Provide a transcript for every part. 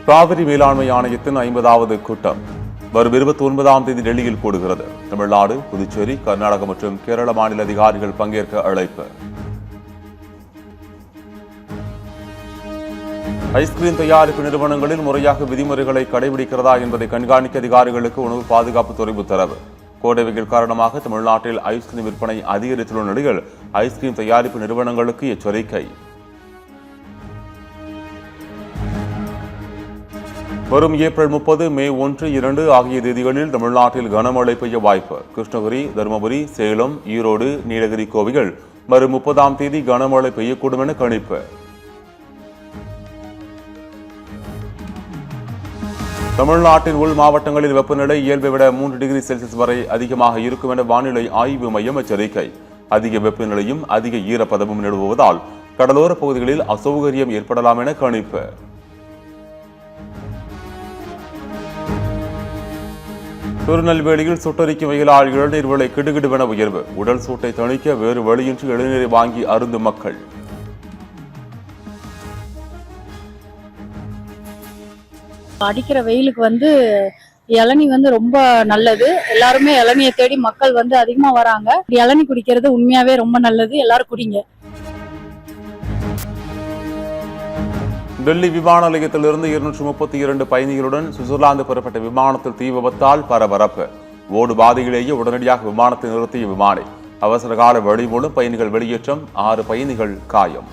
காவிரி மேலாண்மை ஆணையத்தின் 50வது கூட்டம் வரும் 29ஆம் தேதி டெல்லியில் கூடுகிறது. தமிழ்நாடு, புதுச்சேரி, கர்நாடகம் மற்றும் கேரள மாநில அதிகாரிகள் பங்கேற்க அழைப்பு. ஐஸ்கிரீம் தயாரிப்பு நிறுவனங்களில் முறையாக விதிமுறைகளை கடைபிடிக்கிறதா என்பதை கண்காணிக்க அதிகாரிகளுக்கு உணவு பாதுகாப்புத்துறை உத்தரவு. கோடை வெயில் காரணமாக தமிழ்நாட்டில் ஐஸ்கிரீம் விற்பனை அதிகரித்துள்ள நிலையில் ஐஸ்கிரீம் தயாரிப்பு நிறுவனங்களுக்கு எச்சரிக்கை. வரும் ஏப்ரல் 30, மே 1, 2 ஆகிய தேதிகளில் தமிழ்நாட்டில் கனமழை பெய்ய வாய்ப்பு. கிருஷ்ணகிரி, தருமபுரி, சேலம், ஈரோடு, நீலகிரி கோவைகள் வரும் 30ஆம் தேதி கனமழை பெய்யக்கூடும் என கணிப்பு. தமிழ்நாட்டின் உள் மாவட்டங்களில் வெப்பநிலை இயல்பை விட 3 டிகிரி செல்சியஸ் வரை அதிகமாக இருக்கும் என வானிலை ஆய்வு மையம் எச்சரிக்கை. அதிக வெப்பநிலையும் அதிக ஈரப்பதமும் நிலவுவதால் கடலோர பகுதிகளில் அசௌகரியம் ஏற்படலாம் என கணிப்பு. திருநெல்வேலியில் சுட்டரிக்கும் வெயிலால் இளநீர் விலை கிடுகிடுவென உயர்வு. உடல் சூட்டை தணிக்க வேறு வழியின்றி இளநீரை வாங்கி அருந்தும் மக்கள். அடிக்கிற வெயிலுக்கு இளநீ ரொம்ப நல்லது. எல்லாருமே இளநியை தேடி மக்கள் அதிகமா வராங்க. இளநீ குடிக்கிறது உண்மையாவே ரொம்ப நல்லது. எல்லாரும் குடிங்க. டெல்லி விமான நிலையத்திலிருந்து 232 பயணிகளுடன் சுவிட்சர்லாந்து புறப்பட்ட விமானத்தில் தீ விபத்தால் பரபரப்பு. ஓடு பாதையிலேயே உடனடியாக விமானத்தை நிறுத்திய விமானி. அவசர கால வழி மூலம் பயணிகள் வெளியேற்றம். 6 பயணிகள் காயம்.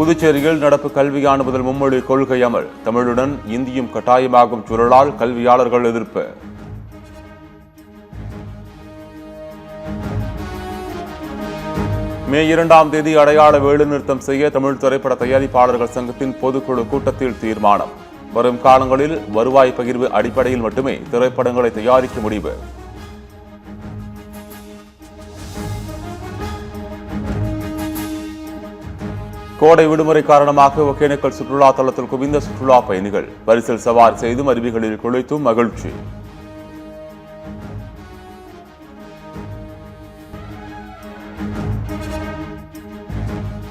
புதுச்சேரியில் நடப்பு கல்வியாண்டு முதல் மும்மொழி கொள்கை அமல். தமிழுடன் இந்தியும் கட்டாயமாகும் சூழலால் கல்வியாளர்கள் எதிர்ப்பு. மே 2ஆம் தேதி அடையாள வேலைநிறுத்தம் செய்ய தமிழ் திரைப்பட தயாரிப்பாளர்கள் சங்கத்தின் பொதுக்குழு கூட்டத்தில் தீர்மானம். வரும் காலங்களில் வருவாய் பகிர்வு அடிப்படையில் மட்டுமே திரைப்படங்களை தயாரிக்க முடிவு. கோடை விடுமுறை காரணமாக ஒகேனக்கல் சுற்றுலா தளத்தில் குவிந்த சுற்றுலா பயணிகள். பரிசல் சவாரி செய்தும் அருவிகளில் குளித்தும் மகிழ்ச்சி.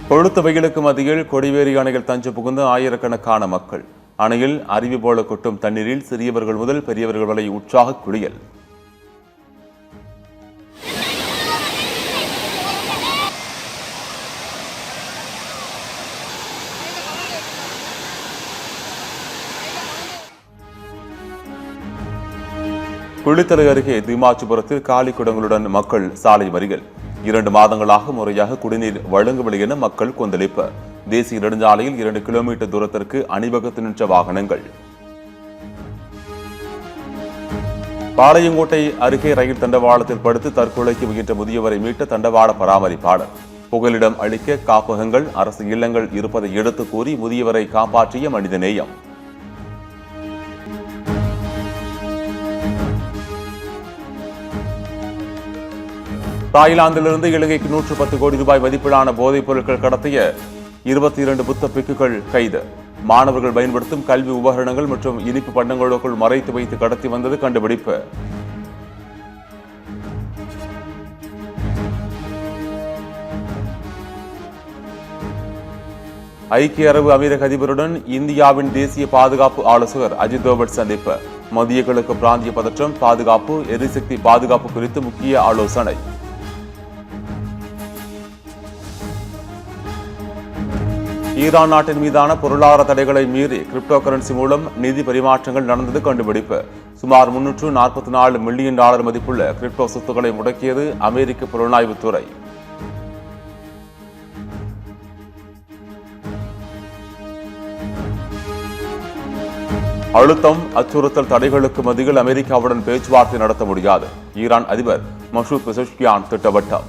கொழுத்த வெயிலுக்கு மத்தியில் கொடிவேரி அணையில் தஞ்சம் புகுந்த ஆயிரக்கணக்கான மக்கள். அணையில் அருவி போல கொட்டும் தண்ணீரில் சிறியவர்கள் முதல் பெரியவர்கள் வரை உற்சாக குளியல். குளித்தலை அருகே தீமாச்சிபுரத்தில் காலி குடங்களுடன் மக்கள் சாலை மறியல். 2 மாதங்களாக முறையாக குடிநீர் வழங்கவில்லை என மக்கள் கொந்தளிப்பு. தேசிய நெடுஞ்சாலையில் 2 கிலோமீட்டர் தூரத்திற்கு அணிவகுத்து நின்ற வாகனங்கள். பாளையங்கோட்டை அருகே ரயில் தண்டவாளத்தில் படுத்து தற்கொலைக்கு முயன்ற முதியவரை மீட்ட தண்டவாள பராமரிப்பாளர். புகலிடம் அளிக்க காப்பகங்கள், அரசு இல்லங்கள் இருப்பதை எடுத்து கூறி முதியவரை காப்பாற்றிய மனிதநேயம். தாய்லாந்திலிருந்து இலங்கைக்கு 110 கோடி ரூபாய் மதிப்பிலான போதைப் பொருட்கள் கடத்திய 22 புத்த பிக்குகள் கைது. மாணவர்கள் பயன்படுத்தும் கல்வி உபகரணங்கள் மற்றும் இனிப்பு பண்டங்களுக்குள் மறைத்து வைத்து கடத்தி வந்தது கண்டுபிடிப்பு. ஐக்கிய அரபு அமீரக அதிபருடன் இந்தியாவின் தேசிய பாதுகாப்பு ஆலோசகர் அஜித் தோவல் சந்திப்பு. மத்திய கிழக்கு பிராந்திய பதற்றம், பாதுகாப்பு, எரிசக்தி பாதுகாப்பு குறித்து முக்கிய ஆலோசனை. ஈரான் நாட்டின் மீதான பொருளாதார தடைகளை மீறி கிரிப்டோ கரன்சி மூலம் நிதி பரிமாற்றங்கள் நடந்தது கண்டுபிடிப்பு. சுமார் $344 மில்லியன் மதிப்புள்ள கிரிப்டோ சொத்துக்களை முடக்கியது அமெரிக்க புலனாய்வுத்துறை. அழுத்தம், அச்சுறுத்தல் தடைகளுக்கு மத்தியில் அமெரிக்காவுடன் பேச்சுவார்த்தை நடத்த முடியாது. ஈரான் அதிபர் மசூத் பெசஷ்கியான் திட்டவட்டம்.